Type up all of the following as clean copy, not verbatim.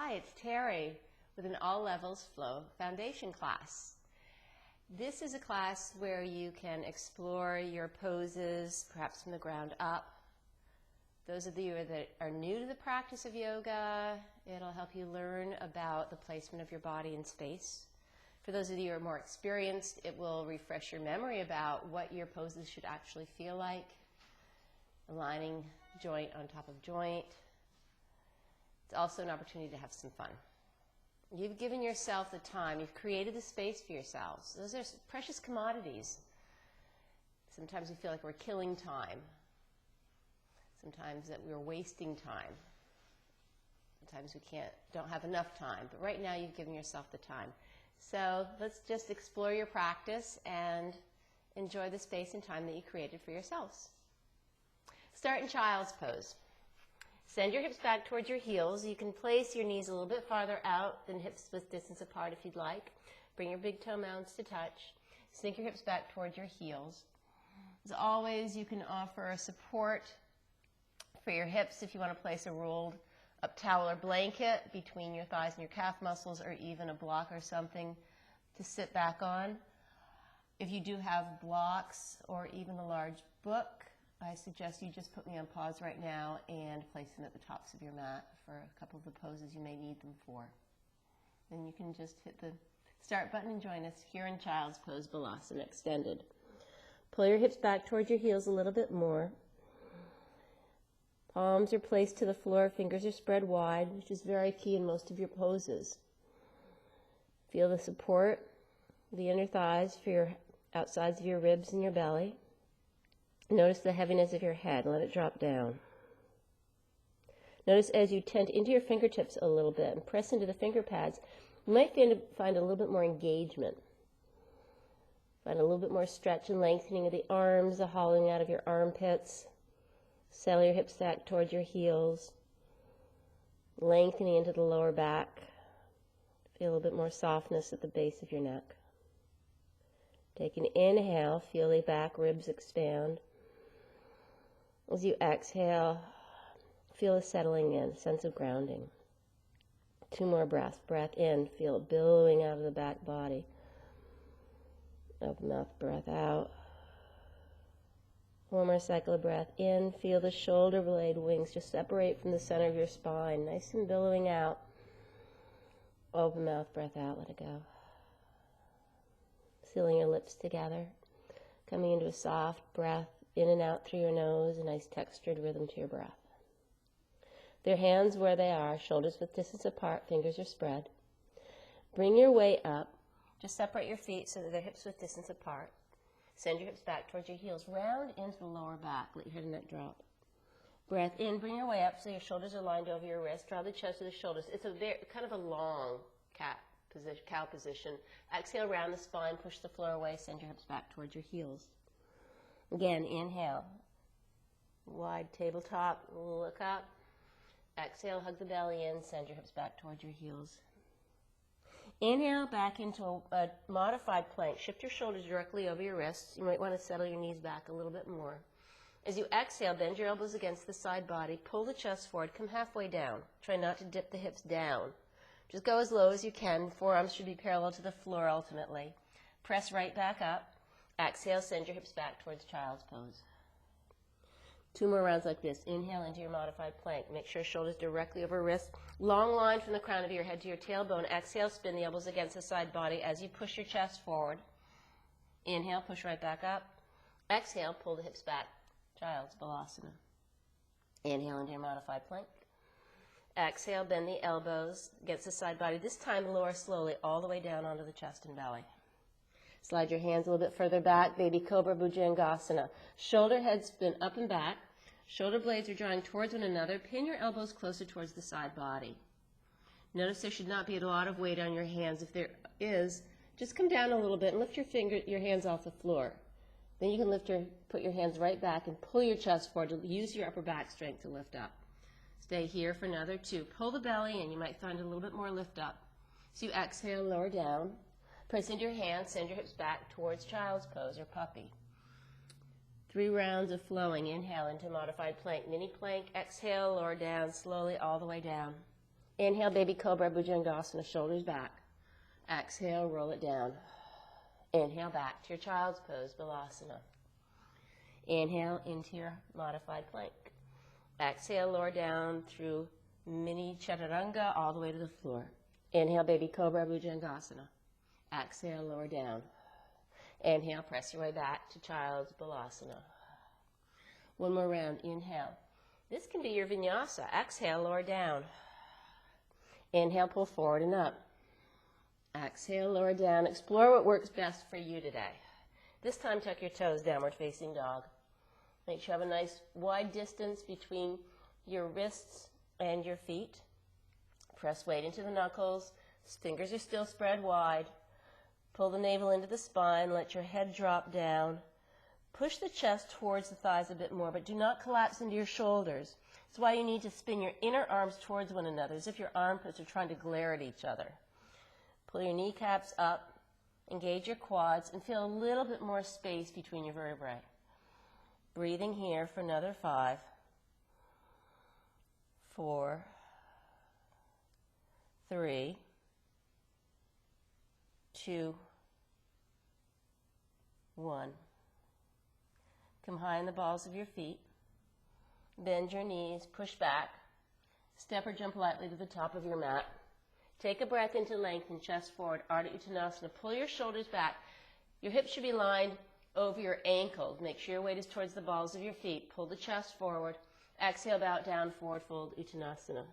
Hi, it's Teri with an All Levels Flow Foundation class. This is a class where you can explore your poses, perhaps from the ground up. Those of you that are new to the practice of yoga, it'll help you learn about the placement of your body in space. For those of you who are more experienced, it will refresh your memory about what your poses should actually feel like. Aligning joint on top of joint. It's also an opportunity to have some fun. You've given yourself the time. You've created the space for yourselves. Those are precious commodities. Sometimes we feel like we're killing time. Sometimes that we're wasting time. Sometimes we don't have enough time. But right now you've given yourself the time. So let's just explore your practice and enjoy the space and time that you created for yourselves. Start in child's pose. Send your hips back towards your heels. You can place your knees a little bit farther out than hips width distance apart if you'd like. Bring your big toe mounds to touch. Sink your hips back towards your heels. As always, you can offer support for your hips if you want to place a rolled up towel or blanket between your thighs and your calf muscles, or even a block or something to sit back on. If you do have blocks or even a large book, I suggest you just put me on pause right now and place them at the tops of your mat for a couple of the poses you may need them for. Then you can just hit the start button and join us here in child's pose, Balasana extended. Pull your hips back towards your heels a little bit more. Palms are placed to the floor, fingers are spread wide, which is very key in most of your poses. Feel the support of the inner thighs for your outsides of your ribs and your belly. Notice the heaviness of your head. Let it drop down. Notice as you tent into your fingertips a little bit and press into the finger pads, you might find a little bit more engagement. Find a little bit more stretch and lengthening of the arms, the hollowing out of your armpits. Settle your hips back towards your heels. Lengthening into the lower back. Feel a little bit more softness at the base of your neck. Take an inhale. Feel the back ribs expand. As you exhale, feel a settling in, sense of grounding. 2 more breaths. Breath in, feel it billowing out of the back body. Open mouth, breath out. 1 more cycle of breath in. Feel the shoulder blade wings just separate from the center of your spine, nice and billowing out. Open mouth, breath out, let it go. Sealing your lips together, coming into a soft breath in and out through your nose, a nice textured rhythm to your breath. Their hands where they are, shoulders width distance apart, fingers are spread. Bring your weight up. Just separate your feet so that they're hips width distance apart. Send your hips back towards your heels. Round into the lower back. Let your head and neck drop. Breath in. Bring your way up so your shoulders are lined over your wrist. Draw the chest to the shoulders. It's a kind of a long cow position. Exhale, round the spine. Push the floor away. Send your hips back towards your heels. Again, inhale. Wide tabletop. Look up. Exhale, hug the belly in. Send your hips back towards your heels. Inhale back into a modified plank. Shift your shoulders directly over your wrists. You might want to settle your knees back a little bit more. As you exhale, bend your elbows against the side body. Pull the chest forward. Come halfway down. Try not to dip the hips down. Just go as low as you can. Forearms should be parallel to the floor ultimately. Press right back up. Exhale, send your hips back towards child's pose. 2 more rounds like this. Inhale into your modified plank. Make sure shoulders directly over wrists. Long line from the crown of your head to your tailbone. Exhale, spin the elbows against the side body as you push your chest forward. Inhale, push right back up. Exhale, pull the hips back. Child's Balasana. Inhale into your modified plank. Exhale, bend the elbows against the side body. This time lower slowly all the way down onto the chest and belly. Slide your hands a little bit further back, Baby Cobra Bhujangasana. Shoulder head spin up and back. Shoulder blades are drawing towards one another. Pin your elbows closer towards the side body. Notice there should not be a lot of weight on your hands. If there is, just come down a little bit and lift your hands off the floor. Then you can put your hands right back and pull your chest forward to use your upper back strength to lift up. Stay here for another 2. Pull the belly in. You might find a little bit more lift up. So you exhale, lower down. Press into your hands, send your hips back towards child's pose or puppy. 3 rounds of flowing. Inhale into modified plank. Mini plank. Exhale, lower down slowly all the way down. Inhale, baby cobra, bhujangasana, shoulders back. Exhale, roll it down. Inhale, back to your child's pose, balasana. Inhale into your modified plank. Exhale, lower down through mini chaturanga all the way to the floor. Inhale, baby cobra, bhujangasana. Exhale, lower down. Inhale, press your way back to child's balasana. One more round, inhale. This can be your vinyasa. Exhale, lower down. Inhale, pull forward and up. Exhale, lower down. Explore what works best for you today. This time, tuck your toes, downward facing dog. Make sure you have a nice wide distance between your wrists and your feet. Press weight into the knuckles. Fingers are still spread wide. Pull the navel into the spine. Let your head drop down. Push the chest towards the thighs a bit more, but do not collapse into your shoulders. That's why you need to spin your inner arms towards one another, as if your armpits are trying to glare at each other. Pull your kneecaps up, engage your quads, and feel a little bit more space between your vertebrae. Breathing here for another 5, 4, 3, 2, 1. Come high in the balls of your feet. Bend your knees, push back. Step or jump lightly to the top of your mat. Take a breath into lengthen, chest forward, Ardha Uttanasana. Pull your shoulders back. Your hips should be lined over your ankles. Make sure your weight is towards the balls of your feet. Pull the chest forward. Exhale, bow down, forward fold, Uttanasana.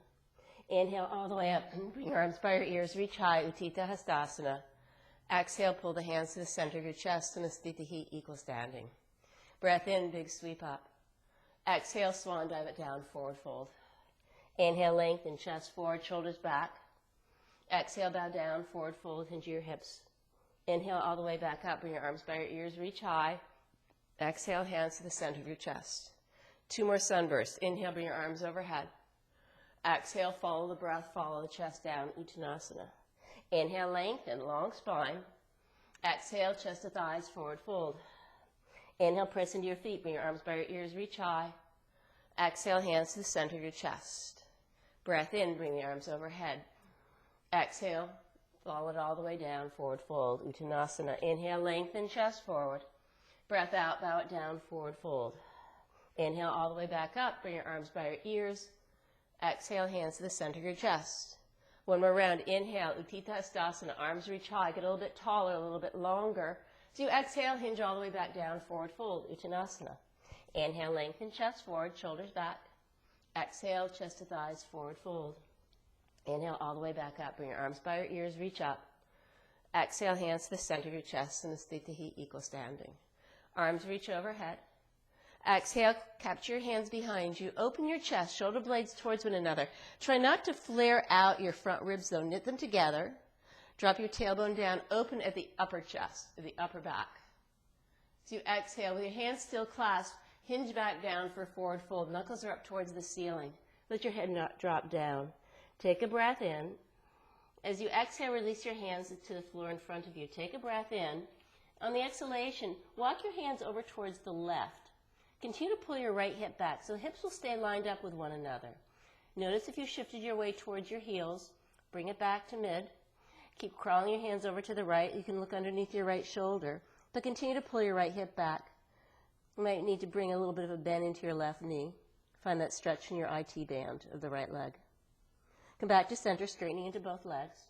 Inhale all the way up and bring your arms by your ears. Reach high, Utthita Hastasana. Exhale, pull the hands to the center of your chest, Nastitihi, equal standing. Breath in, big sweep up. Exhale, swan dive it down, forward fold. Inhale, lengthen, chest forward, shoulders back. Exhale, bow down, forward fold into your hips. Inhale all the way back up, bring your arms by your ears, reach high. Exhale, hands to the center of your chest. 2 more sunbursts. Inhale, bring your arms overhead. Exhale, follow the breath, follow the chest down, Uttanasana. Inhale, lengthen, long spine. Exhale, chest to thighs, forward fold. Inhale, press into your feet, bring your arms by your ears, reach high. Exhale, hands to the center of your chest. Breath in, bring the arms overhead. Exhale, follow it all the way down, forward fold, Uttanasana. Inhale, lengthen, chest forward. Breath out, bow it down, forward fold. Inhale all the way back up, bring your arms by your ears. Exhale, hands to the center of your chest. One more round, inhale, Utthita Hastasana, arms reach high, get a little bit taller, a little bit longer. So you exhale, hinge all the way back down, forward fold, Uttanasana. Inhale, lengthen, chest forward, shoulders back. Exhale, chest to thighs, forward fold. Inhale all the way back up, bring your arms by your ears, reach up. Exhale, hands to the center of your chest, Nastitihi, equal standing. Arms reach overhead. Exhale, capture your hands behind you. Open your chest, shoulder blades towards one another. Try not to flare out your front ribs, though. Knit them together. Drop your tailbone down, open at the upper chest, at the upper back. So you exhale, with your hands still clasped, hinge back down for forward fold. Knuckles are up towards the ceiling. Let your head not drop down. Take a breath in. As you exhale, release your hands to the floor in front of you. Take a breath in. On the exhalation, walk your hands over towards the left. Continue to pull your right hip back so the hips will stay lined up with one another. Notice if you shifted your weight towards your heels, bring it back to mid. Keep crawling your hands over to the right. You can look underneath your right shoulder, but continue to pull your right hip back. You might need to bring a little bit of a bend into your left knee. Find that stretch in your IT band of the right leg. Come back to center, straightening into both legs.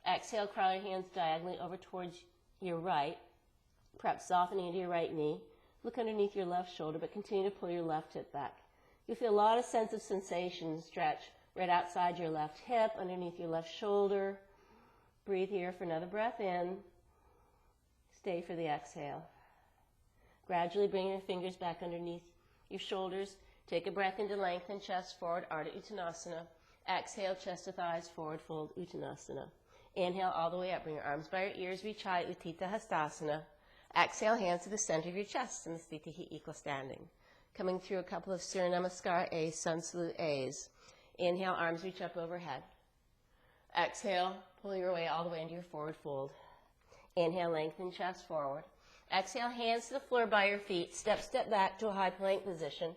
Exhale, crawl your hands diagonally over towards your right, perhaps softening into your right knee. Look underneath your left shoulder, but continue to pull your left hip back. You'll feel a lot of sense of sensation stretch right outside your left hip, underneath your left shoulder. Breathe here for another breath in. Stay for the exhale. Gradually bring your fingers back underneath your shoulders. Take a breath into lengthen, chest forward, Ardha Uttanasana. Exhale, chest to thighs, forward fold, Uttanasana. Inhale all the way up. Bring your arms by your ears, reach high, Utthita Hastasana. Exhale, hands to the center of your chest, and Nastitihi, equal standing. Coming through a couple of Surya Namaskar A's, Sun Salute A's. Inhale, arms reach up overhead. Exhale, pull your way all the way into your forward fold. Inhale, lengthen chest forward. Exhale, hands to the floor by your feet. Step back to a high plank position.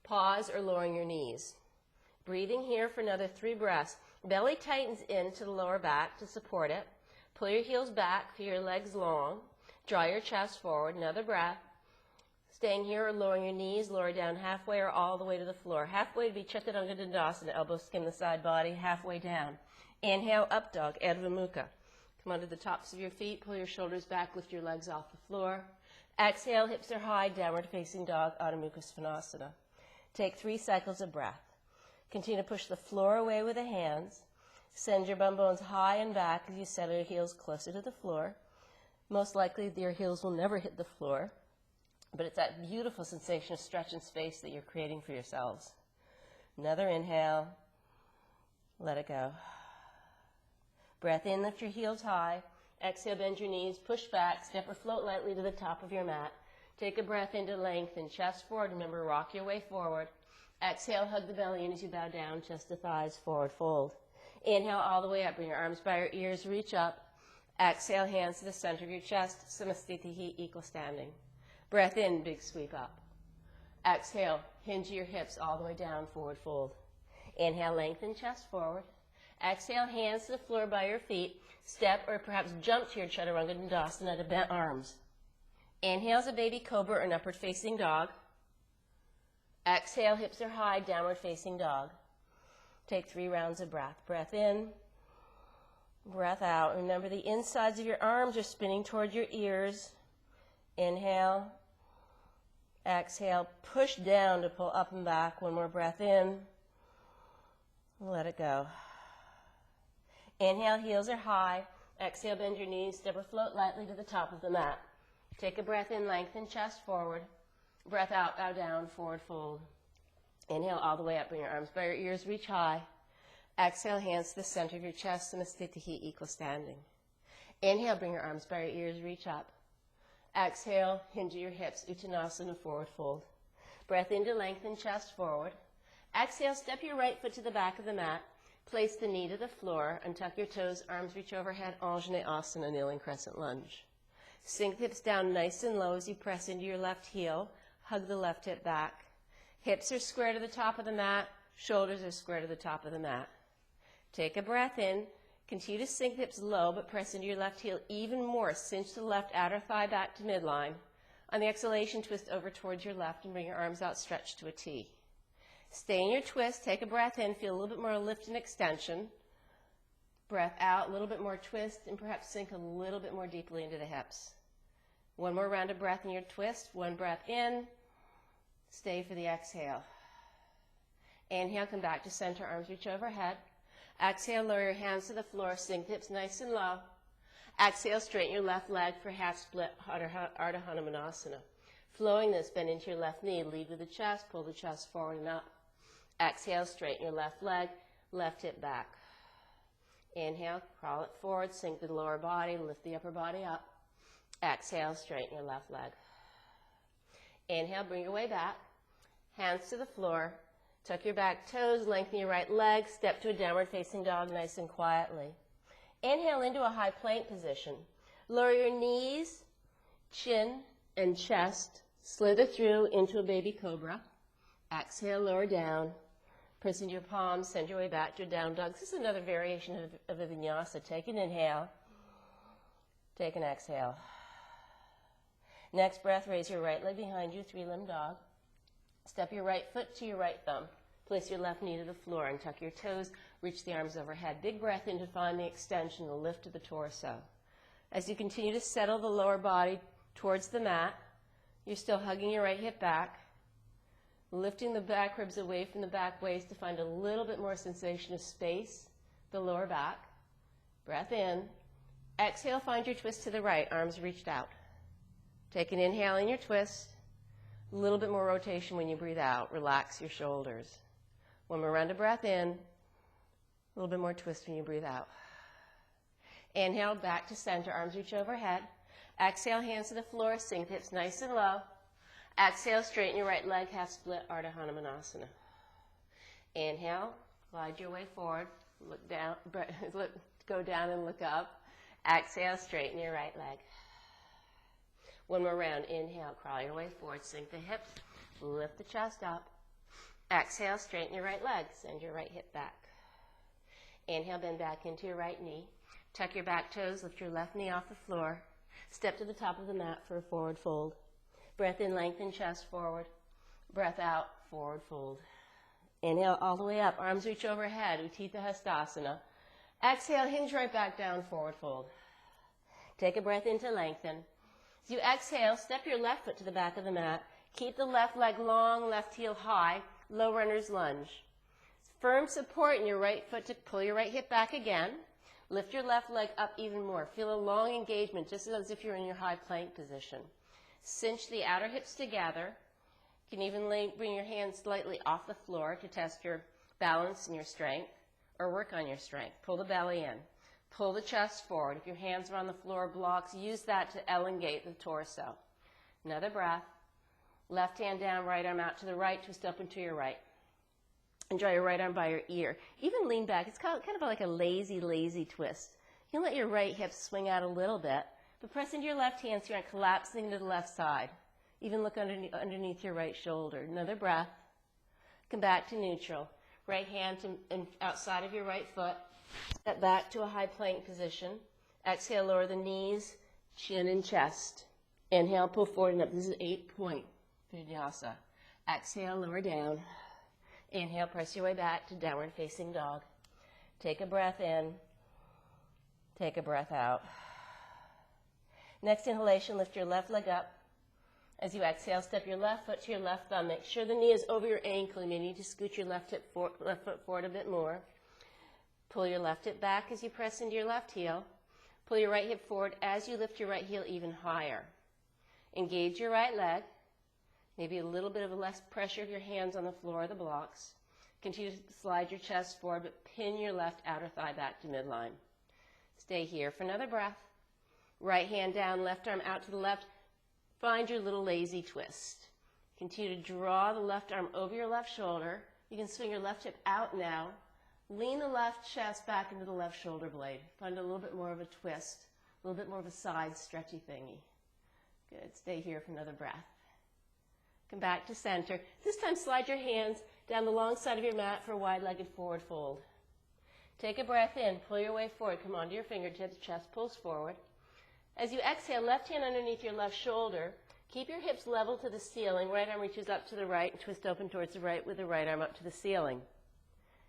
Pause or lowering your knees. Breathing here for another 3 breaths. Belly tightens into the lower back to support it. Pull your heels back, feel your legs long. Draw your chest forward. Another breath. Staying here or lowering your knees, lower down halfway or all the way to the floor. Halfway to be Chaturanga Dandasana, elbows skim the side body, halfway down. Inhale, up dog, Ardha Mukha. Come onto the tops of your feet, pull your shoulders back, lift your legs off the floor. Exhale, hips are high, downward facing dog, Adho Mukha Svanasana. Take 3 cycles of breath. Continue to push the floor away with the hands. Send your bum bones high and back as you settle your heels closer to the floor. Most likely your heels will never hit the floor, but it's that beautiful sensation of stretch and space that you're creating for yourselves. Another inhale. Let it go. Breath in, lift your heels high. Exhale, bend your knees, push back, step or float lightly to the top of your mat. Take a breath into lengthen, chest forward. Remember, rock your way forward. Exhale, hug the belly in as you bow down, chest to thighs, forward fold. Inhale all the way up, bring your arms by your ears, reach up. Exhale, hands to the center of your chest, Samastitihi, equal standing. Breath in, big sweep up. Exhale, hinge your hips all the way down, forward fold. Inhale, lengthen chest forward. Exhale, hands to the floor by your feet. Step or perhaps jump to your Chaturanga Dandasana to bent arms. Inhale as a baby cobra or an upward facing dog. Exhale, hips are high, downward facing dog. Take 3 rounds of breath. Breath in, breath out. Remember the insides of your arms are spinning toward your ears. Inhale. Exhale, push down to pull up and back. 1 more breath in. Let it go. Inhale, heels are high. Exhale, bend your knees, step or float lightly to the top of the mat. Take a breath in, lengthen chest forward. Breath out, bow down, forward fold. Inhale all the way up, bring your arms by your ears, reach high. Exhale, hands to the center of your chest, Samastitihi, equal standing. Inhale, bring your arms by your ears, reach up. Exhale, hinge your hips, Uttanasana, forward fold. Breath in to lengthen chest forward. Exhale, step your right foot to the back of the mat. Place the knee to the floor, untuck your toes, arms reach overhead, Anjaneyasana, kneeling crescent lunge. Sink the hips down nice and low as you press into your left heel. Hug the left hip back. Hips are square to the top of the mat. Shoulders are square to the top of the mat. Take a breath in. Continue to sink the hips low, but press into your left heel even more. Cinch the left outer thigh back to midline. On the exhalation, twist over towards your left and bring your arms out stretched to a T. Stay in your twist. Take a breath in. Feel a little bit more lift and extension. Breath out, a little bit more twist, and perhaps sink a little bit more deeply into the hips. 1 more round of breath in your twist. 1 breath in. Stay for the exhale. Inhale, come back to center, arms reach overhead. Exhale, lower your hands to the floor, sink the hips nice and low. Exhale, straighten your left leg for half split Ardha Hanumanasana. Flowing this, bend into your left knee, lead with the chest, pull the chest forward and up. Exhale, straighten your left leg, left hip back. Inhale, crawl it forward, sink the lower body, lift the upper body up. Exhale, straighten your left leg. Inhale, bring your way back. Hands to the floor. Tuck your back toes, lengthen your right leg, step to a downward facing dog nice and quietly. Inhale into a high plank position. Lower your knees, chin, and chest. Slither through into a baby cobra. Exhale, lower down. Press into your palms, send your way back to a down dog. This is another variation of a vinyasa. Take an inhale. Take an exhale. Next breath, raise your right leg behind you, 3-limb dog. Step your right foot to your right thumb. Place your left knee to the floor and tuck your toes. Reach the arms overhead. Big breath in to find the extension, the lift of the torso. As you continue to settle the lower body towards the mat, you're still hugging your right hip back, lifting the back ribs away from the back waist to find a little bit more sensation of space, the lower back. Breath in. Exhale, find your twist to the right, arms reached out. Take an inhale in your twist. A little bit more rotation when you breathe out. Relax your shoulders. 1 more round of breath in. A little bit more twist when you breathe out. Inhale, back to center, arms reach overhead. Exhale, hands to the floor, sink hips nice and low. Exhale, straighten your right leg, half split, Ardha Hanumanasana. Inhale, glide your way forward. Look down, go down and look up. Exhale, straighten your right leg. 1 more round. Inhale, crawl your way forward, sink the hips, lift the chest up. Exhale, straighten your right leg. Send your right hip back. Inhale, bend back into your right knee. Tuck your back toes, lift your left knee off the floor. Step to the top of the mat for a forward fold. Breath in, lengthen chest forward. Breath out, forward fold. Inhale all the way up, arms reach overhead, Utthita Hastasana. Exhale, hinge right back down, forward fold. Take a breath in to lengthen. As you exhale, step your left foot to the back of the mat. Keep the left leg long, left heel high, low runner's lunge. Firm support in your right foot to pull your right hip back again. Lift your left leg up even more. Feel a long engagement, just as if you're in your high plank position. Cinch the outer hips together. You can even bring your hands slightly off the floor to test your balance and your strength, or work on your strength. Pull the belly in. Pull the chest forward. If your hands are on the floor blocks, use that to elongate the torso. Another breath. Left hand down, right arm out to the right, twist up into your right. And draw your right arm by your ear. Even lean back. It's kind of like a lazy, lazy twist. You can let your right hip swing out a little bit, but press into your left hand so you're not collapsing to the left side. Even look underneath your right shoulder. Another breath. Come back to neutral. Right hand outside of your right foot. Step back to a high plank position. Exhale, lower the knees, chin and chest. Inhale, pull forward and up. This is 8-point vinyasa. Exhale, lower down. Inhale, press your way back to downward facing dog. Take a breath in. Take a breath out. Next inhalation, lift your left leg up. As you exhale, step your left foot to your left thumb. Make sure the knee is over your ankle. You may need to scoot your left foot forward a bit more. Pull your left hip back as you press into your left heel. Pull your right hip forward as you lift your right heel even higher. Engage your right leg. Maybe a little bit of less pressure of your hands on the floor of the blocks. Continue to slide your chest forward, but pin your left outer thigh back to midline. Stay here for another breath. Right hand down, left arm out to the left. Find your little lazy twist. Continue to draw the left arm over your left shoulder. You can swing your left hip out now. Lean the left chest back into the left shoulder blade. Find a little bit more of a twist, a little bit more of a side stretchy thingy. Good. Stay here for another breath. Come back to center. This time slide your hands down the long side of your mat for a wide-legged forward fold. Take a breath in. Pull your way forward. Come onto your fingertips. Chest pulls forward. As you exhale, left hand underneath your left shoulder. Keep your hips level to the ceiling. Right arm reaches up to the right and twist open towards the right with the right arm up to the ceiling.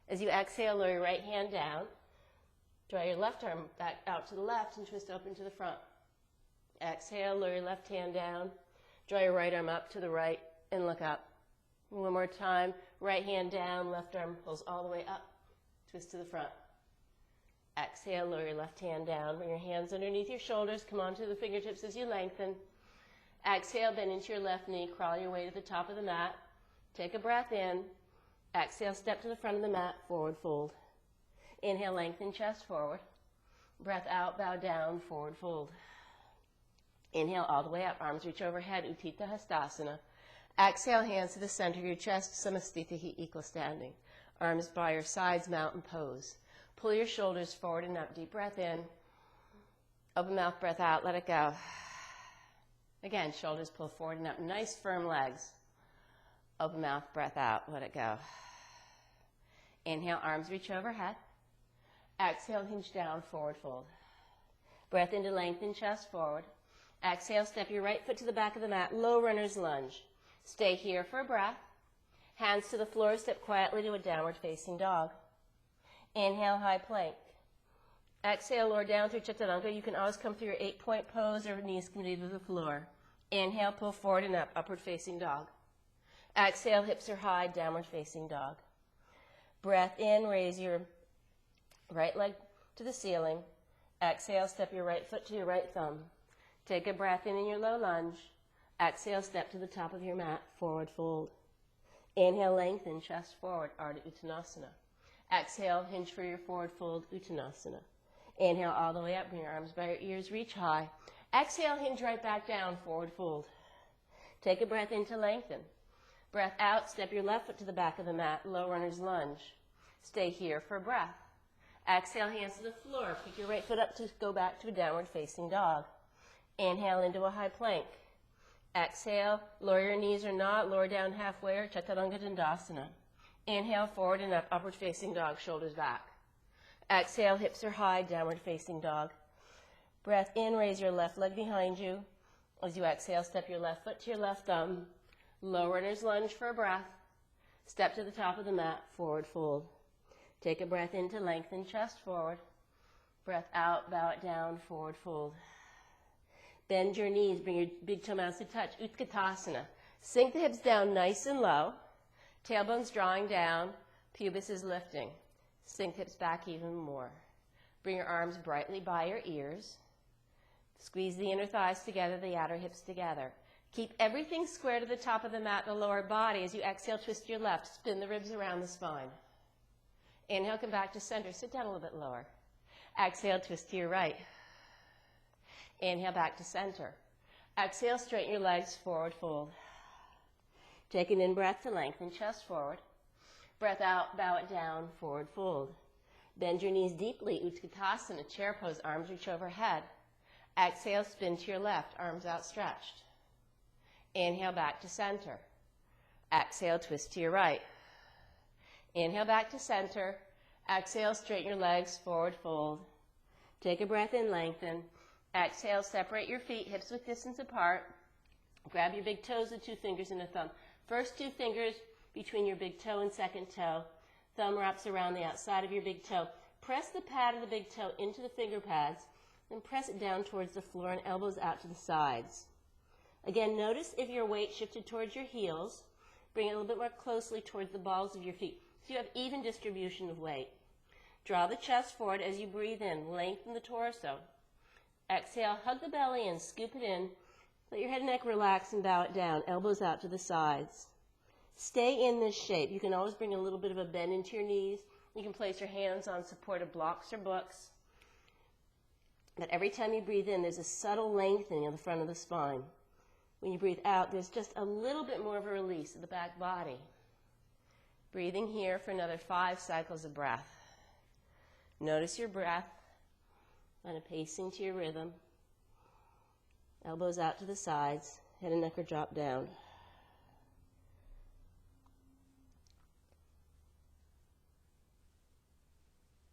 As you exhale, lower your right hand down. Draw your left arm back out to the left and twist open to the front. Exhale, lower your left hand down. Draw your right arm up to the right and look up. One more time. Right hand down, left arm pulls all the way up. Twist to the front. Exhale, lower your left hand down. Bring your hands underneath your shoulders. Come onto the fingertips as you lengthen. Exhale, bend into your left knee. Crawl your way to the top of the mat. Take a breath in. Exhale, step to the front of the mat, forward fold. Inhale, lengthen chest forward. Breath out, bow down, forward fold. Inhale all the way up, arms reach overhead, Utthita Hastasana. Exhale, hands to the center of your chest, Samastita equal standing. Arms by your sides, mountain pose. Pull your shoulders forward and up, deep breath in. Open mouth, breath out, let it go. Again, shoulders pull forward and up, nice firm legs. Open mouth, breath out, let it go. Inhale, arms reach overhead. Exhale, hinge down, forward fold. Breath into lengthen chest forward. Exhale, step your right foot to the back of the mat, low runner's lunge. Stay here for a breath. Hands to the floor, step quietly to a downward facing dog. Inhale, high plank. Exhale, lower down through Chaturanga. You can always come through your 8-point pose or knees can be to the floor. Inhale, pull forward and up, upward facing dog. Exhale, hips are high, downward facing dog. Breath in, raise your right leg to the ceiling. Exhale, step your right foot to your right thumb. Take a breath in your low lunge. Exhale, step to the top of your mat, forward fold. Inhale, lengthen, chest forward, Ardha Uttanasana. Exhale, hinge for your forward fold, Uttanasana. Inhale all the way up, bring your arms by your ears, reach high. Exhale, hinge right back down, forward fold. Take a breath in to lengthen. Breath out, step your left foot to the back of the mat, low runner's lunge. Stay here for a breath. Exhale, hands to the floor. Pick your right foot up to go back to a downward facing dog. Inhale into a high plank. Exhale, lower your knees or not, lower down halfway or Chaturanga Dandasana. Inhale, forward and up, upward facing dog, shoulders back. Exhale, hips are high, downward facing dog. Breath in, raise your left leg behind you. As you exhale, step your left foot to your left thumb. Low runner's lunge for a breath. Step to the top of the mat, forward fold. Take a breath in to lengthen chest forward. Breath out, bow it down, forward fold. Bend your knees, bring your big toe mounts to touch, Utkatasana. Sink the hips down nice and low. Tailbone's drawing down, pubis is lifting. Sink the hips back even more. Bring your arms brightly by your ears. Squeeze the inner thighs together, the outer hips together. Keep everything square to the top of the mat in the lower body. As you exhale, twist your left, spin the ribs around the spine. Inhale, come back to center, sit down a little bit lower. Exhale, twist to your right. Inhale, back to center. Exhale, straighten your legs, forward fold. Take an in-breath to lengthen chest forward. Breath out, bow it down, forward fold. Bend your knees deeply, Utkatasana, chair pose, arms reach overhead. Exhale, spin to your left, arms outstretched. Inhale, back to center. Exhale, twist to your right. Inhale, back to center. Exhale, straighten your legs, forward fold. Take a breath in, lengthen. Exhale, separate your feet, hips width distance apart. Grab your big toes with 2 fingers and a thumb. First 2 fingers between your big toe and second toe. Thumb wraps around the outside of your big toe. Press the pad of the big toe into the finger pads, then press it down towards the floor and elbows out to the sides. Again, notice if your weight shifted towards your heels. Bring it a little bit more closely towards the balls of your feet so you have even distribution of weight. Draw the chest forward as you breathe in. Lengthen the torso. Exhale, hug the belly in, scoop it in. Let your head and neck relax and bow it down. Elbows out to the sides. Stay in this shape. You can always bring a little bit of a bend into your knees. You can place your hands on supportive blocks or books. But every time you breathe in, there's a subtle lengthening of the front of the spine. When you breathe out, there's just a little bit more of a release of the back body. Breathing here for another 5 cycles of breath. Notice your breath, kind of pacing to your rhythm. Elbows out to the sides, head and neck are dropped down.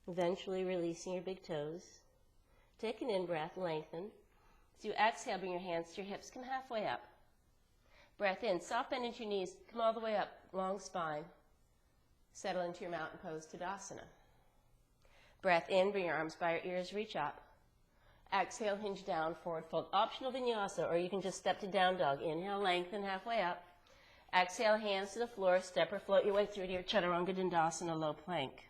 Eventually releasing your big toes. Take an in-breath, lengthen. As you exhale, bring your hands to your hips, come halfway up. Breath in, soft bend into your knees, come all the way up, long spine. Settle into your mountain pose, Tadasana. Breath in, bring your arms by your ears, reach up. Exhale, hinge down, forward fold. Optional vinyasa, or you can just step to down dog. Inhale, lengthen, halfway up. Exhale, hands to the floor, step or float your way through to your Chaturanga Dandasana, low plank.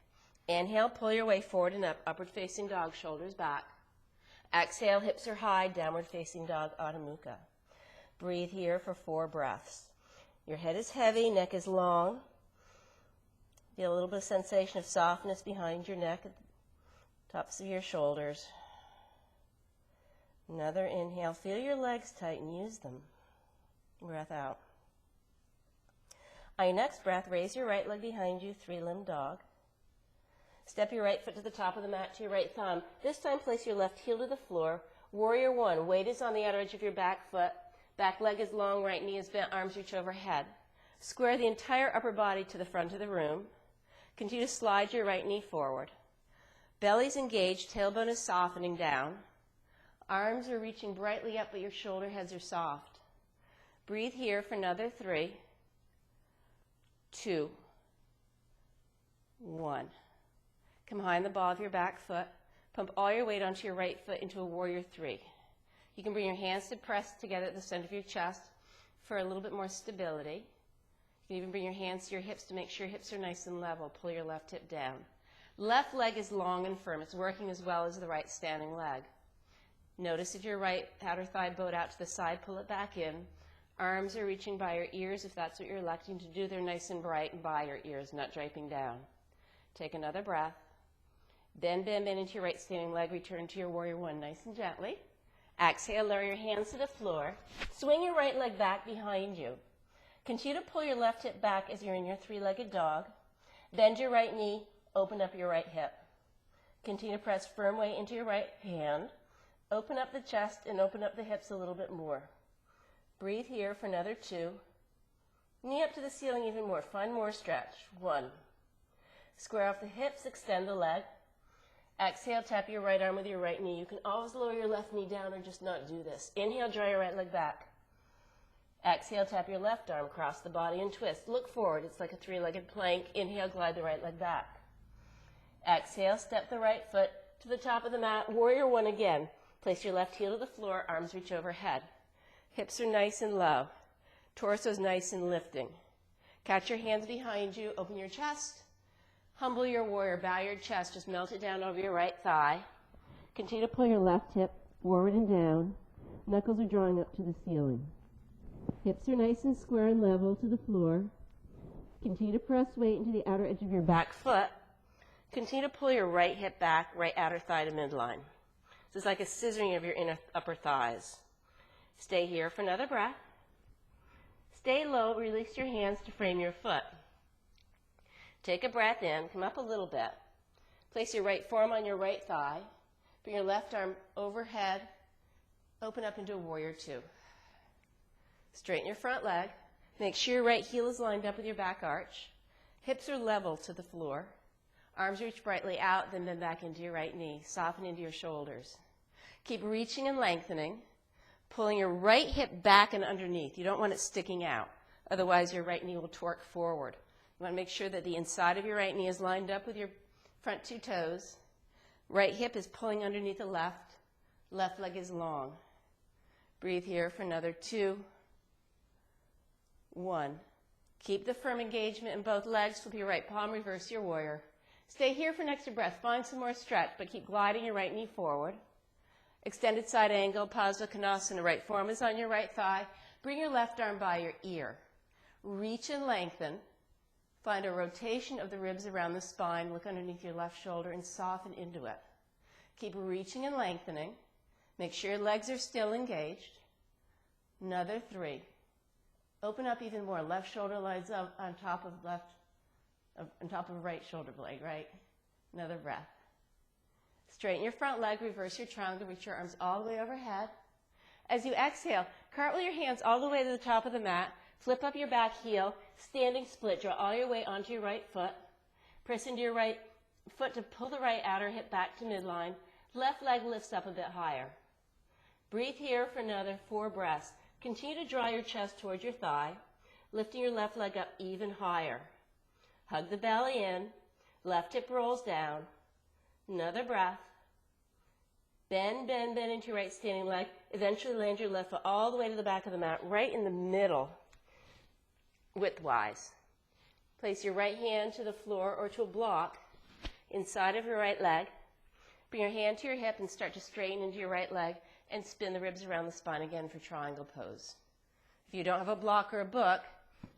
Inhale, pull your way forward and up, upward facing dog, shoulders back. Exhale, hips are high, downward facing dog, Adho Mukha. Breathe here for 4 breaths. Your head is heavy, neck is long. Feel a little bit of sensation of softness behind your neck, at the tops of your shoulders. Another inhale. Feel your legs tighten, use them. Breath out. On your next breath, raise your right leg behind you, 3-limbed dog. Step your right foot to the top of the mat to your right thumb. This time, place your left heel to the floor. Warrior 1. Weight is on the outer edge of your back foot. Back leg is long, right knee is bent, arms reach overhead. Square the entire upper body to the front of the room. Continue to slide your right knee forward. Belly's engaged, tailbone is softening down. Arms are reaching brightly up, but your shoulder heads are soft. Breathe here for another 3, 2, 1. Come behind the ball of your back foot. Pump all your weight onto your right foot into a warrior 3. You can bring your hands to press together at the center of your chest for a little bit more stability. You can even bring your hands to your hips to make sure your hips are nice and level. Pull your left hip down. Left leg is long and firm. It's working as well as the right standing leg. Notice if your right outer thigh bowed out to the side, pull it back in. Arms are reaching by your ears. If that's what you're electing to do, they're nice and bright and by your ears, not draping down. Take another breath. Bend, bend, bend into your right standing leg. Return to your warrior 1 nice and gently. Exhale, lower your hands to the floor. Swing your right leg back behind you. Continue to pull your left hip back as you're in your 3-legged dog. Bend your right knee, open up your right hip. Continue to press firm weight into your right hand. Open up the chest and open up the hips a little bit more. Breathe here for another 2, Knee up to the ceiling even more. Find more stretch. 1. Square off the hips, extend the leg. Exhale, tap your right arm with your right knee. You can always lower your left knee down or just not do this. Inhale, draw your right leg back. Exhale, tap your left arm, cross the body and twist. Look forward. It's like a three-legged plank. Inhale, glide the right leg back. Exhale, step the right foot to the top of the mat. Warrior 1 again. Place your left heel to the floor, arms reach overhead. Hips are nice and low. Torso is nice and lifting. Catch your hands behind you, open your chest. Humble your warrior, bow your chest, just melt it down over your right thigh. Continue to pull your left hip forward and down. Knuckles are drawing up to the ceiling. Hips are nice and square and level to the floor. Continue to press weight into the outer edge of your back foot. Continue to pull your right hip back, right outer thigh to midline. This is like a scissoring of your inner upper thighs. Stay here for another breath. Stay low, release your hands to frame your foot. Take a breath in, come up a little bit. Place your right forearm on your right thigh. Bring your left arm overhead. Open up into a warrior 2. Straighten your front leg. Make sure your right heel is lined up with your back arch. Hips are level to the floor. Arms reach brightly out, then bend back into your right knee. Soften into your shoulders. Keep reaching and lengthening, pulling your right hip back and underneath. You don't want it sticking out. Otherwise, your right knee will torque forward. You want to make sure that the inside of your right knee is lined up with your front 2 toes. Right hip is pulling underneath the left. Left leg is long. Breathe here for another 2. 1. Keep the firm engagement in both legs. Flip your right palm, reverse your warrior. Stay here for an extra breath. Find some more stretch, but keep gliding your right knee forward. Extended side angle, Padma Konasana. Right forearm is on your right thigh. Bring your left arm by your ear. Reach and lengthen. Find a rotation of the ribs around the spine. Look underneath your left shoulder and soften into it. Keep reaching and lengthening. Make sure your legs are still engaged. Another 3. Open up even more. Left shoulder lies up on top of right shoulder blade, right? Another breath. Straighten your front leg, reverse your triangle, reach your arms all the way overhead. As you exhale, cartwheel your hands all the way to the top of the mat. Flip up your back heel, standing split. Draw all your weight onto your right foot. Press into your right foot to pull the right outer hip back to midline. Left leg lifts up a bit higher. Breathe here for another 4 breaths. Continue to draw your chest towards your thigh, lifting your left leg up even higher. Hug the belly in. Left hip rolls down. Another breath. Bend, bend, bend into your right standing leg. Eventually land your left foot all the way to the back of the mat, right in the middle, widthwise. Place your right hand to the floor or to a block inside of your right leg. Bring your hand to your hip and start to straighten into your right leg and spin the ribs around the spine again for triangle pose. If you don't have a block or a book,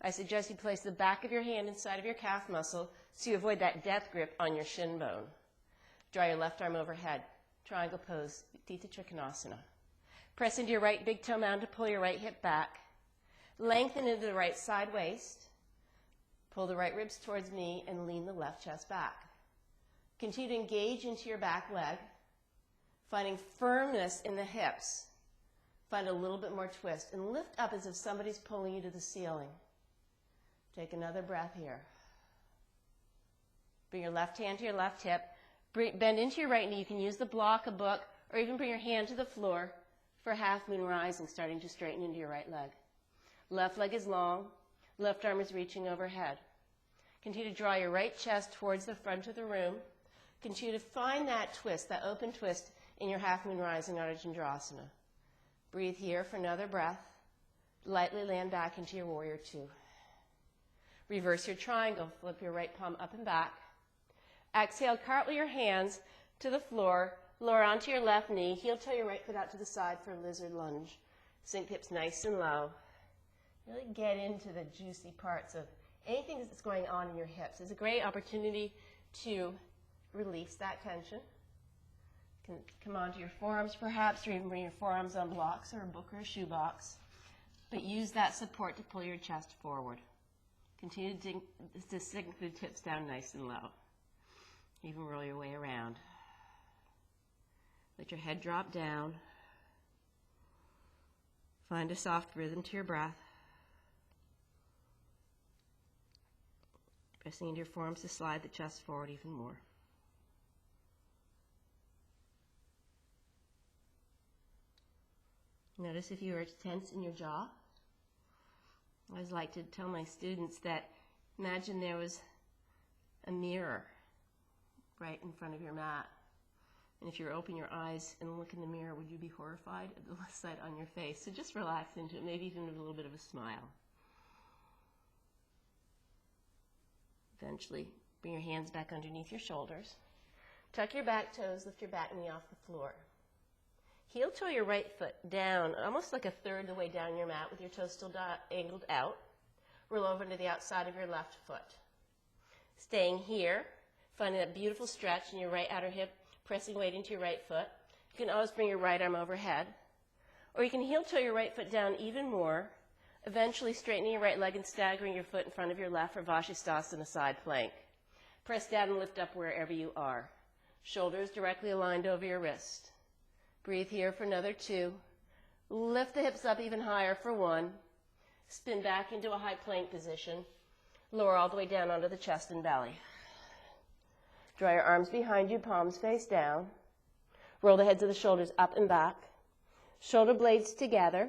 I suggest you place the back of your hand inside of your calf muscle so you avoid that death grip on your shin bone. Draw your left arm overhead. Triangle pose, Tita Trikonasana. Press into your right big toe mound to pull your right hip back. Lengthen into the right side waist. Pull the right ribs towards me and lean the left chest back. Continue to engage into your back leg, finding firmness in the hips. Find a little bit more twist and lift up as if somebody's pulling you to the ceiling. Take another breath here. Bring your left hand to your left hip. Bend into your right knee. You can use the block, a book, or even bring your hand to the floor for half moon rising, starting to straighten into your right leg. Left leg is long. Left arm is reaching overhead. Continue to draw your right chest towards the front of the room. Continue to find that twist, that open twist in your half moon rising, Ardha Chandrasana. Breathe here for another breath. Lightly land back into your warrior 2. Reverse your triangle. Flip your right palm up and back. Exhale, cartwheel your hands to the floor. Lower onto your left knee. Heel toe your right foot out to the side for a lizard lunge. Sink hips nice and low. Really get into the juicy parts of anything that's going on in your hips. It's a great opportunity to release that tension. You can come onto your forearms perhaps, or even bring your forearms on blocks or a book or a shoebox. But use that support to pull your chest forward. Continue to sink the tips down nice and low. Even roll your way around. Let your head drop down. Find a soft rhythm to your breath. Pressing into your forearms to slide the chest forward even more. Notice if you are tense in your jaw. I always like to tell my students that imagine there was a mirror right in front of your mat. And if you were to open your eyes and look in the mirror, would you be horrified at the left side on your face? So just relax into it, maybe even with a little bit of a smile. Eventually, bring your hands back underneath your shoulders. Tuck your back toes, lift your back knee off the floor. Heel toe your right foot down, almost like a third of the way down your mat with your toes still angled out. Roll over to the outside of your left foot. Staying here, finding that beautiful stretch in your right outer hip, pressing weight into your right foot. You can always bring your right arm overhead. Or you can heel toe your right foot down even more, eventually straightening your right leg and staggering your foot in front of your left for Vashisthasana side plank. Press down and lift up wherever you are. Shoulders directly aligned over your wrist. Breathe here for another 2. Lift the hips up even higher for 1. Spin back into a high plank position. Lower all the way down onto the chest and belly. Draw your arms behind you, palms face down. Roll the heads of the shoulders up and back. Shoulder blades together.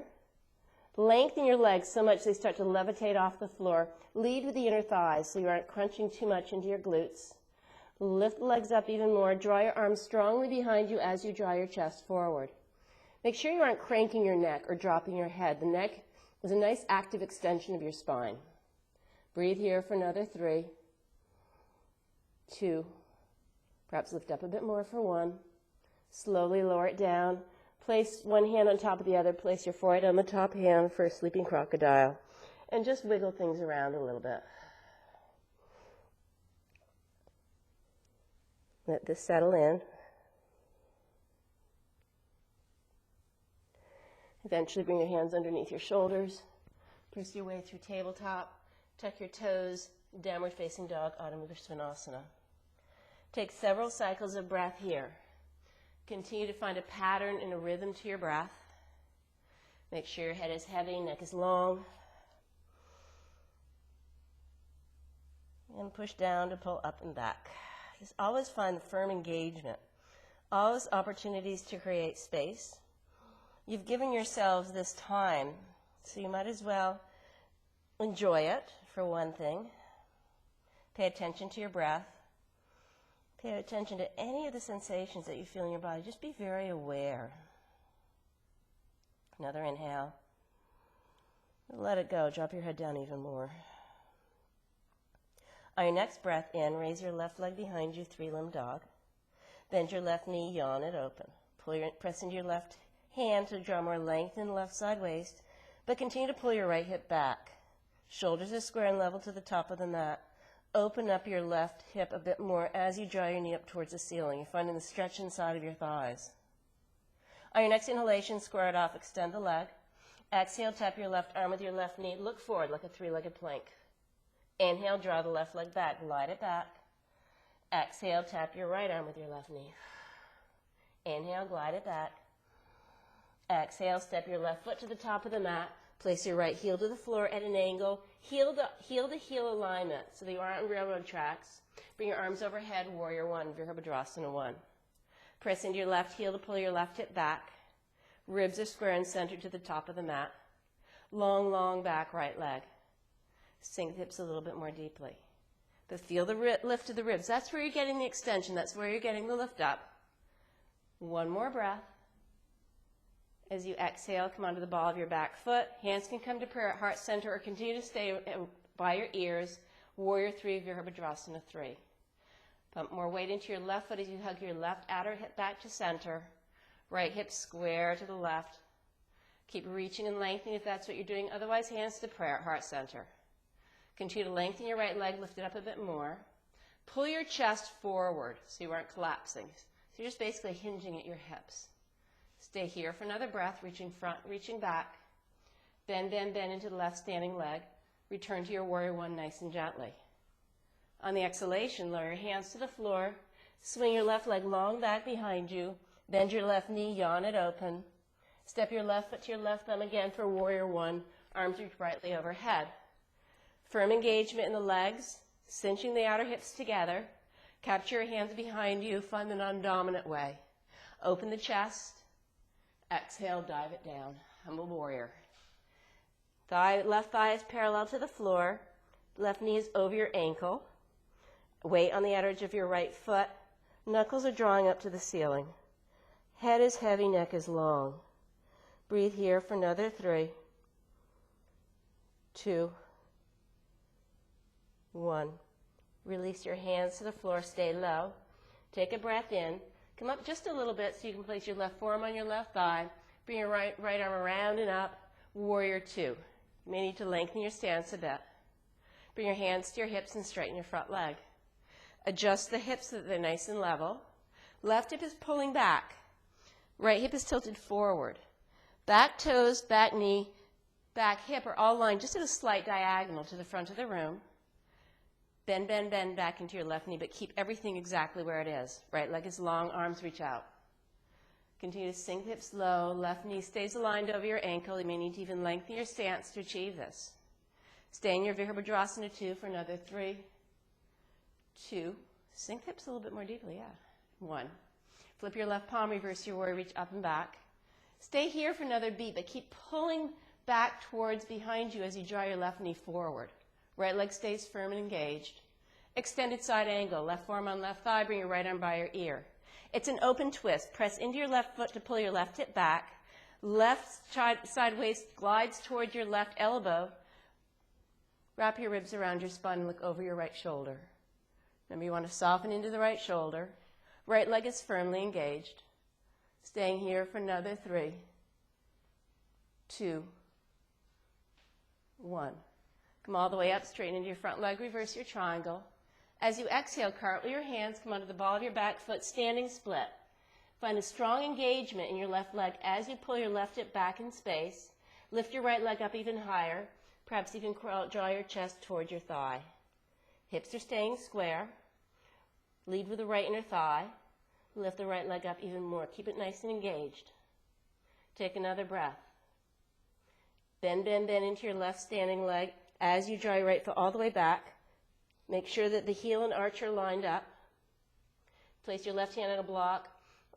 Lengthen your legs so much they start to levitate off the floor. Lead with the inner thighs so you aren't crunching too much into your glutes. Lift the legs up even more. Draw your arms strongly behind you as you draw your chest forward. Make sure you aren't cranking your neck or dropping your head. The neck is a nice active extension of your spine. Breathe here for another 3, 2, perhaps lift up a bit more for 1. Slowly lower it down. Place one hand on top of the other. Place your forehead on the top hand for a sleeping crocodile. And just wiggle things around a little bit. Let this settle in. Eventually bring your hands underneath your shoulders. Press your way through tabletop. Tuck your toes, downward facing dog, Adho Mukha Svanasana. Take several cycles of breath here. Continue to find a pattern and a rhythm to your breath. Make sure your head is heavy, neck is long. And push down to pull up and back. Just always find the firm engagement. Always opportunities to create space. You've given yourselves this time, so you might as well enjoy it, for one thing. Pay attention to your breath. Pay attention to any of the sensations that you feel in your body. Just be very aware. Another inhale. Let it go. Drop your head down even more. On your next breath in, raise your left leg behind you, 3-limb dog. Bend your left knee, yawn it open. Press into your left hand to draw more length in the left side waist, but continue to pull your right hip back. Shoulders are square and level to the top of the mat. Open up your left hip a bit more as you draw your knee up towards the ceiling. You're finding the stretch inside of your thighs. On your next inhalation, square it off, extend the leg. Exhale, tap your left arm with your left knee. Look forward like a 3-legged plank. Inhale, draw the left leg back, glide it back. Exhale, tap your right arm with your left knee. Inhale, glide it back. Exhale, step your left foot to the top of the mat. Place your right heel to the floor at an angle. Heel to heel alignment so that you aren't on railroad tracks. Bring your arms overhead, Warrior 1, Virabhadrasana 1. Press into your left heel to pull your left hip back. Ribs are square and centered to the top of the mat. Long, long back right leg. Sink the hips a little bit more deeply. But feel the lift of the ribs. That's where you're getting the extension. That's where you're getting the lift up. One more breath. As you exhale, come onto the ball of your back foot. Hands can come to prayer at heart center or continue to stay by your ears. Warrior 3, Virabhadrasana 3. Pump more weight into your left foot as you hug your left outer hip back to center. Right hip square to the left. Keep reaching and lengthening if that's what you're doing. Otherwise, hands to prayer at heart center. Continue to lengthen your right leg, lift it up a bit more. Pull your chest forward so you aren't collapsing. So you're just basically hinging at your hips. Stay here for another breath, reaching front, reaching back. Bend, bend, bend into the left standing leg. Return to your Warrior 1 nice and gently. On the exhalation, lower your hands to the floor. Swing your left leg long back behind you. Bend your left knee, yawn it open. Step your left foot to your left thumb again for Warrior 1. Arms reach brightly overhead. Firm engagement in the legs. Cinching the outer hips together. Capture your hands behind you. Find the non-dominant way. Open the chest. Exhale, dive it down. Humble warrior. Left thigh is parallel to the floor. Left knee is over your ankle. Weight on the outer edge of your right foot. Knuckles are drawing up to the ceiling. Head is heavy, neck is long. Breathe here for another 3, 2, 1. Release your hands to the floor. Stay low. Take a breath in. Come up just a little bit so you can place your left forearm on your left thigh. Bring your right arm around and up. Warrior 2. You may need to lengthen your stance a bit. Bring your hands to your hips and straighten your front leg. Adjust the hips so that they're nice and level. Left hip is pulling back. Right hip is tilted forward. Back toes, back knee, back hip are all lined just at a slight diagonal to the front of the room. Bend, bend, bend back into your left knee, but keep everything exactly where it is. Right leg is long, arms reach out. Continue to sink hips low. Left knee stays aligned over your ankle. You may need to even lengthen your stance to achieve this. Stay in your Virabhadrasana 2 for another 3, 2. Sink hips a little bit more deeply, yeah. 1. Flip your left palm, reverse your warrior, reach up and back. Stay here for another beat, but keep pulling back towards behind you as you draw your left knee forward. Right leg stays firm and engaged. Extended side angle, left forearm on left thigh, bring your right arm by your ear. It's an open twist. Press into your left foot to pull your left hip back. Left side waist glides toward your left elbow. Wrap your ribs around your spine and look over your right shoulder. Remember, you want to soften into the right shoulder. Right leg is firmly engaged. Staying here for another 3, 2, 1. Come all the way up, straighten into your front leg, reverse your triangle. As you exhale, cartwheel your hands, come onto the ball of your back foot, standing split. Find a strong engagement in your left leg as you pull your left hip back in space. Lift your right leg up even higher. Perhaps even draw your chest toward your thigh. Hips are staying square. Lead with the right inner thigh. Lift the right leg up even more. Keep it nice and engaged. Take another breath. Bend, bend, bend into your left standing leg as you draw your right foot all the way back. Make sure that the heel and arch are lined up. Place your left hand on a block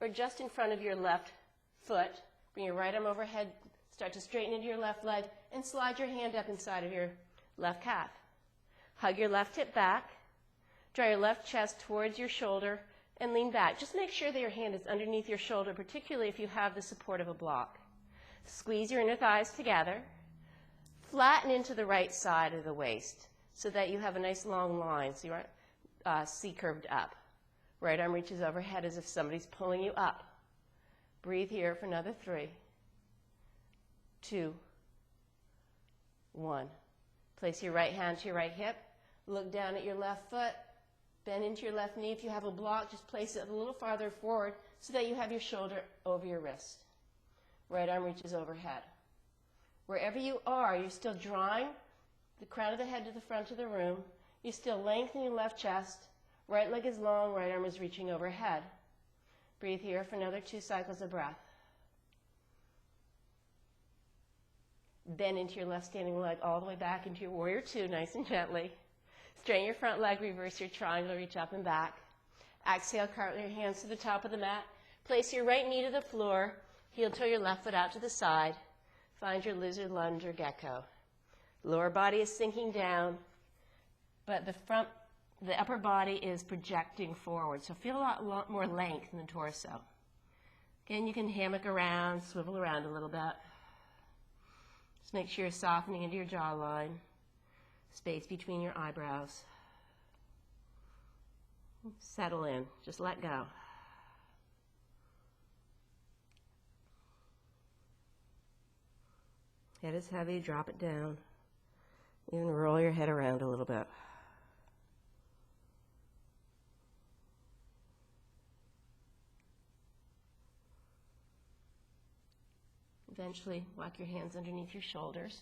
or just in front of your left foot. Bring your right arm overhead. Start to straighten into your left leg and slide your hand up inside of your left calf. Hug your left hip back. Draw your left chest towards your shoulder and lean back. Just make sure that your hand is underneath your shoulder, particularly if you have the support of a block. Squeeze your inner thighs together. Flatten into the right side of the waist so that you have a nice long line, so you aren't C-curved up. Right arm reaches overhead as if somebody's pulling you up. Breathe here for another 3, 2, 1. Place your right hand to your right hip. Look down at your left foot. Bend into your left knee. If you have a block, just place it a little farther forward so that you have your shoulder over your wrist. Right arm reaches overhead. Wherever you are, you're still drawing the crown of the head to the front of the room. You're still lengthening your left chest. Right leg is long, right arm is reaching overhead. Breathe here for another 2 cycles of breath. Bend into your left standing leg all the way back into your warrior 2, nice and gently. Straighten your front leg, reverse your triangle, reach up and back. Exhale, cartwheel your hands to the top of the mat. Place your right knee to the floor. Heel toe your left foot out to the side. Find your lizard lunge or gecko. Lower body is sinking down, but the upper body is projecting forward. So feel a lot more length in the torso. Again, you can hammock around, swivel around a little bit. Just make sure you're softening into your jawline. Space between your eyebrows. Settle in. Just let go. Head is heavy. Drop it down. Even roll your head around a little bit. Eventually, walk your hands underneath your shoulders.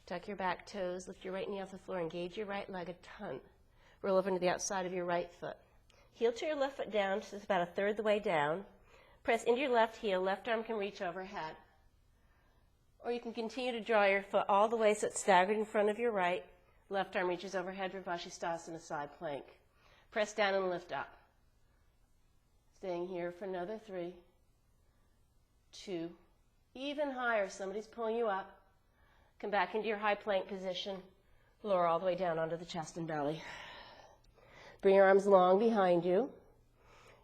Tuck your back toes, lift your right knee off the floor, engage your right leg a ton. Roll over into the outside of your right foot. Heel to your left foot down, so it's about a third the way down. Press into your left heel, left arm can reach overhead. Or you can continue to draw your foot all the way so it's staggered in front of your right. Left arm reaches overhead for Vashisthasana, side plank. Press down and lift up. Staying here for another 3, 2, even higher. Somebody's pulling you up. Come back into your high plank position. Lower all the way down onto the chest and belly. Bring your arms long behind you.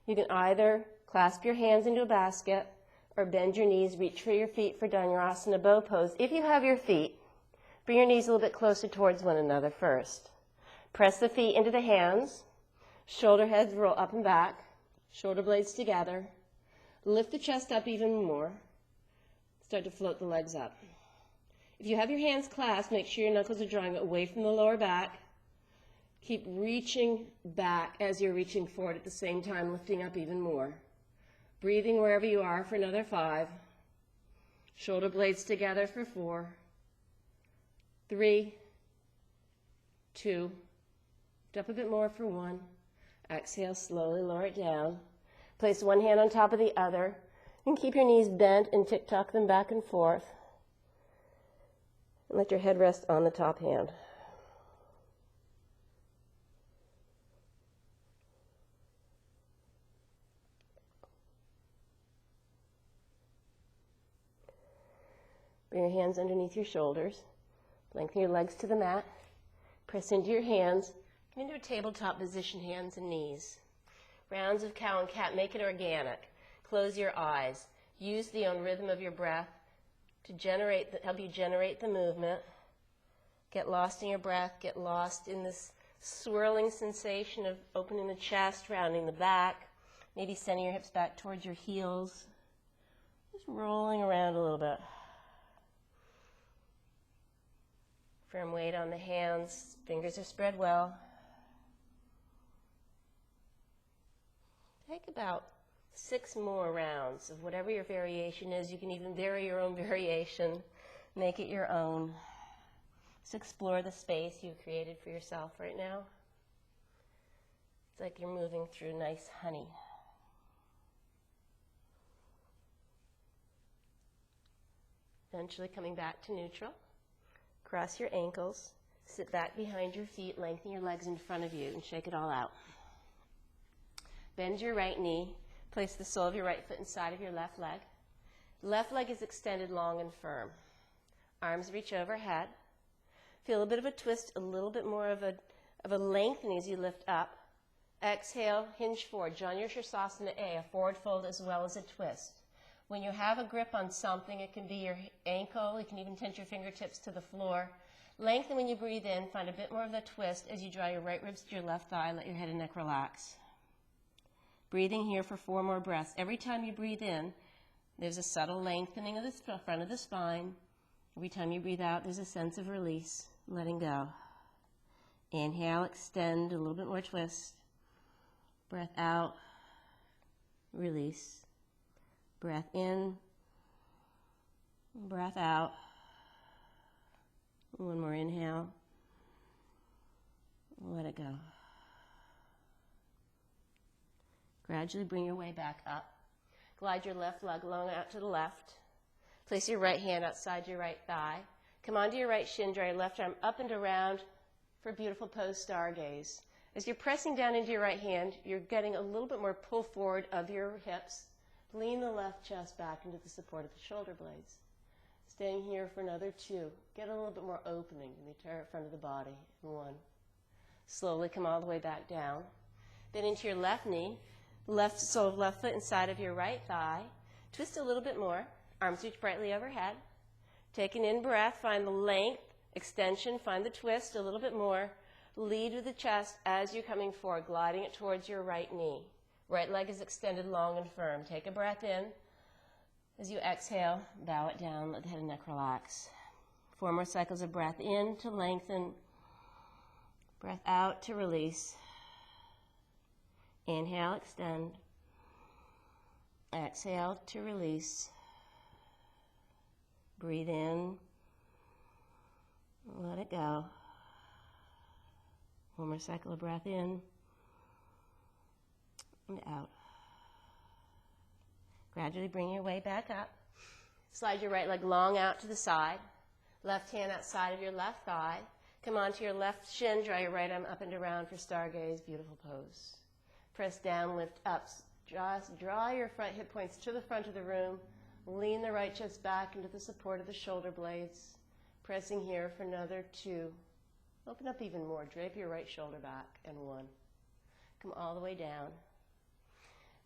You can either clasp your hands into a basket or bend your knees, reach for your feet for Dhanurasana bow pose. If you have your feet, bring your knees a little bit closer towards one another first. Press the feet into the hands. Shoulder heads roll up and back. Shoulder blades together. Lift the chest up even more. Start to float the legs up. If you have your hands clasped, make sure your knuckles are drawing away from the lower back. Keep reaching back as you're reaching forward at the same time, lifting up even more. Breathing wherever you are for another 5. Shoulder blades together for 4, 3, 2. Lift up a bit more for 1. Exhale, slowly lower it down. Place one hand on top of the other and keep your knees bent and tick-tock them back and forth. And let your head rest on the top hand. Bring your hands underneath your shoulders. Lengthen your legs to the mat. Press into your hands. Come into a tabletop position, hands and knees. Rounds of cow and cat, make it organic. Close your eyes. Use the own rhythm of your breath to help you generate the movement. Get lost in your breath. Get lost in this swirling sensation of opening the chest, rounding the back. Maybe sending your hips back towards your heels. Just rolling around a little bit. Firm weight on the hands. Fingers are spread well. Take about 6 more rounds of whatever your variation is. You can even vary your own variation. Make it your own. Just explore the space you've created for yourself right now. It's like you're moving through nice honey. Eventually coming back to neutral. Cross your ankles. Sit back behind your feet. Lengthen your legs in front of you and shake it all out. Bend your right knee. Place the sole of your right foot inside of your left leg. Left leg is extended long and firm. Arms reach overhead. Feel a bit of a twist, a little bit more of a lengthening as you lift up. Exhale, hinge forward. Join your Sirsasana A, a forward fold as well as a twist. When you have a grip on something, it can be your ankle, you can even tense your fingertips to the floor. Lengthen when you breathe in, find a bit more of a twist as you draw your right ribs to your left thigh, let your head and neck relax. Breathing here for 4 more breaths. Every time you breathe in, there's a subtle lengthening of the front of the spine. Every time you breathe out, there's a sense of release, letting go. Inhale, extend, a little bit more twist. Breath out, release. Breath in, breath out. One more inhale. Let it go. Gradually bring your way back up. Glide your left leg long out to the left. Place your right hand outside your right thigh. Come onto your right shin, draw your left arm up and around for a beautiful pose, stargaze. As you're pressing down into your right hand, you're getting a little bit more pull forward of your hips. Lean the left chest back into the support of the shoulder blades. Staying here for another 2. Get a little bit more opening in the entire front of the body. 1. Slowly come all the way back down. Then into your left knee, left sole of left foot inside of your right thigh. Twist a little bit more. Arms reach brightly overhead. Take an in breath. Find the length, extension. Find the twist a little bit more. Lead with the chest as you're coming forward, gliding it towards your right knee. Right leg is extended long and firm. Take a breath in. As you exhale, bow it down. Let the head and neck relax. 4 more cycles of breath in to lengthen. Breath out to release. Inhale, extend. Exhale to release. Breathe in. Let it go. 1 more cycle of breath in. And out. Gradually bring your way back up. Slide your right leg long out to the side. Left hand outside of your left thigh. Come onto your left shin, draw your right arm up and around for stargaze, beautiful pose. Press down, lift up. Draw your front hip points to the front of the room. Lean the right chest back into the support of the shoulder blades. Pressing here for another 2. Open up even more. Drape your right shoulder back, and 1. Come all the way down.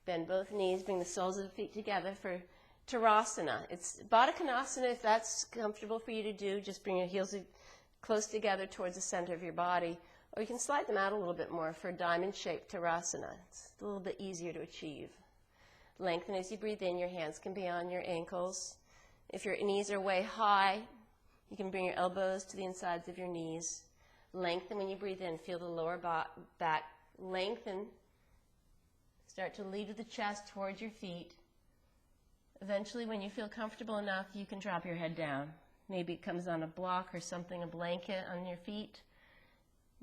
Bend both knees. Bring the soles of the feet together for Tadasana. It's Baddha Konasana if that's comfortable for you to do. Just bring your heels close together towards the center of your body. Or you can slide them out a little bit more for diamond-shaped Tadasana. It's a little bit easier to achieve. Lengthen as you breathe in. Your hands can be on your ankles. If your knees are way high, you can bring your elbows to the insides of your knees. Lengthen when you breathe in. Feel the lower back lengthen. Start to lead with the chest towards your feet. Eventually, when you feel comfortable enough, you can drop your head down. Maybe it comes on a block or something, a blanket on your feet.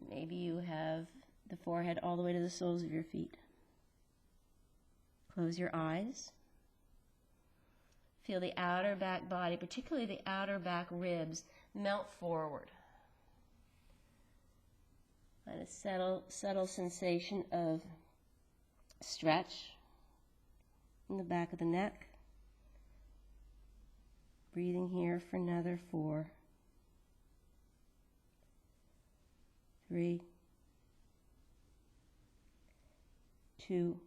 Maybe you have the forehead all the way to the soles of your feet. Close your eyes. Feel the outer back body, particularly the outer back ribs, melt forward. Find a subtle sensation of stretch in the back of the neck. Breathing here for another 4, 3, 2.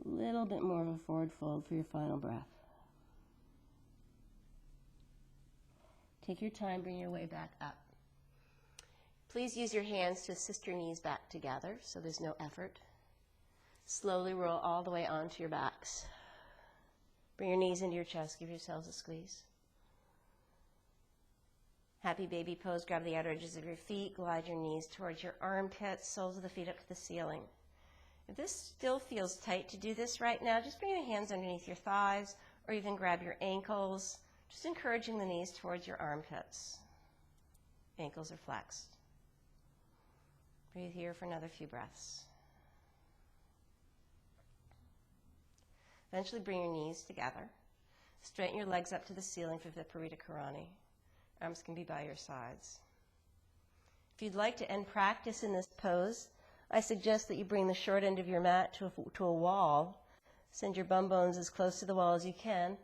A little bit more of a forward fold for your final breath. Take your time, bring your way back up. Please use your hands to assist your knees back together so there's no effort. Slowly roll all the way onto your backs. Bring your knees into your chest. Give yourselves a squeeze. Happy baby pose. Grab the outer edges of your feet. Glide your knees towards your armpits, soles of the feet up to the ceiling. If this still feels tight to do this right now, just bring your hands underneath your thighs or even grab your ankles, just encouraging the knees towards your armpits. Ankles are flexed. Breathe here for another few breaths. Eventually bring your knees together. Straighten your legs up to the ceiling for Viparita Karani. Arms can be by your sides. If you'd like to end practice in this pose, I suggest that you bring the short end of your mat to a wall. Send your bum bones as close to the wall as you can.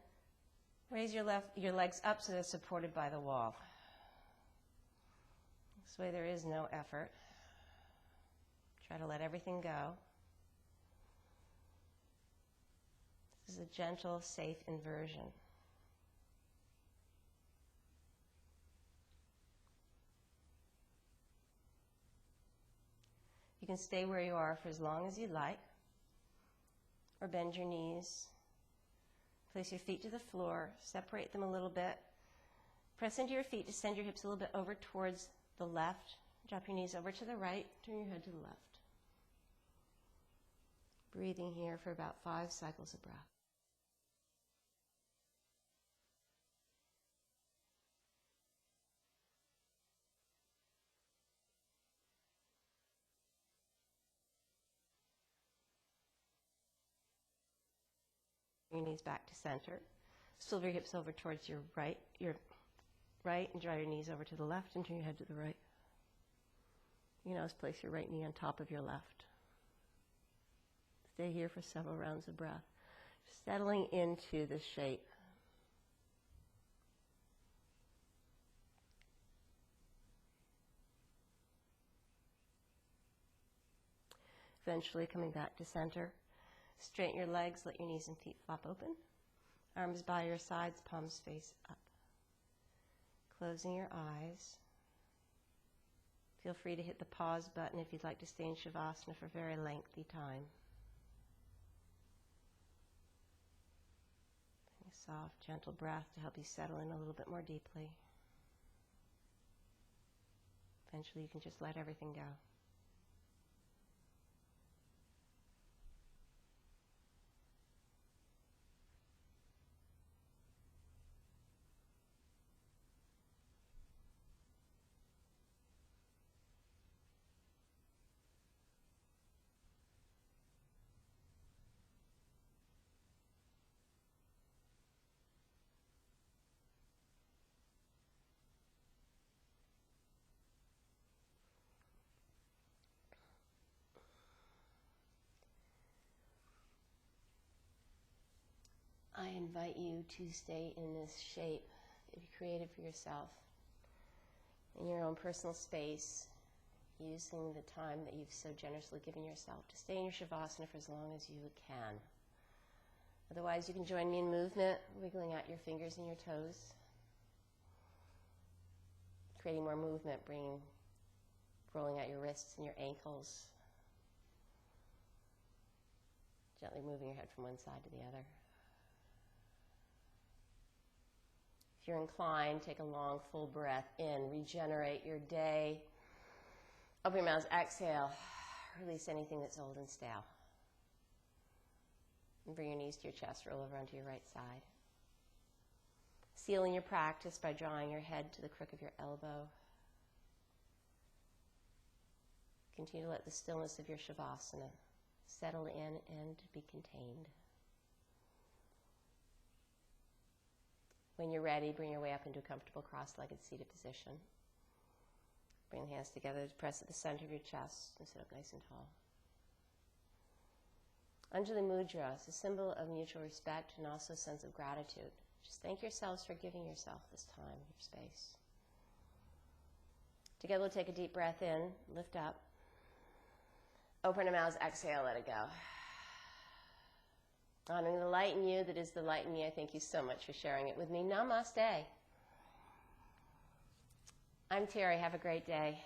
Raise your legs up so they're supported by the wall. This way there is no effort. Try to let everything go. This is a gentle, safe inversion. You can stay where you are for as long as you'd like, or bend your knees. Place your feet to the floor, separate them a little bit. Press into your feet to send your hips a little bit over towards the left. Drop your knees over to the right, turn your head to the left. Breathing here for about 5 cycles of breath. Your knees back to center. Swivel your hips over towards your right, and draw your knees over to the left and turn your head to the right. You can always place your right knee on top of your left. Stay here for several rounds of breath. Just settling into this shape. Eventually coming back to center. Straighten your legs, let your knees and feet flop open. Arms by your sides, palms face up. Closing your eyes. Feel free to hit the pause button if you'd like to stay in Shavasana for a very lengthy time. A soft, gentle breath to help you settle in a little bit more deeply. Eventually you can just let everything go. I invite you to stay in this shape that you created for yourself, in your own personal space, using the time that you've so generously given yourself to stay in your Shavasana for as long as you can. Otherwise, you can join me in movement, wiggling out your fingers and your toes, creating more movement, rolling out your wrists and your ankles, gently moving your head from one side to the other. If you're inclined, take a long, full breath in. Regenerate your day. Open your mouth, exhale. Release anything that's old and stale. And bring your knees to your chest, roll over onto your right side. Sealing your practice by drawing your head to the crook of your elbow. Continue to let the stillness of your Shavasana settle in and be contained. When you're ready, bring your way up into a comfortable cross-legged seated position. Bring the hands together to press at the center of your chest and sit up nice and tall. Anjali Mudra is a symbol of mutual respect and also a sense of gratitude. Just thank yourselves for giving yourself this time, your space. Together we'll take a deep breath in, lift up. Open your mouths, exhale, let it go. Honoring the light in you that is the light in me, I thank you so much for sharing it with me. Namaste. I'm Teri. Have a great day.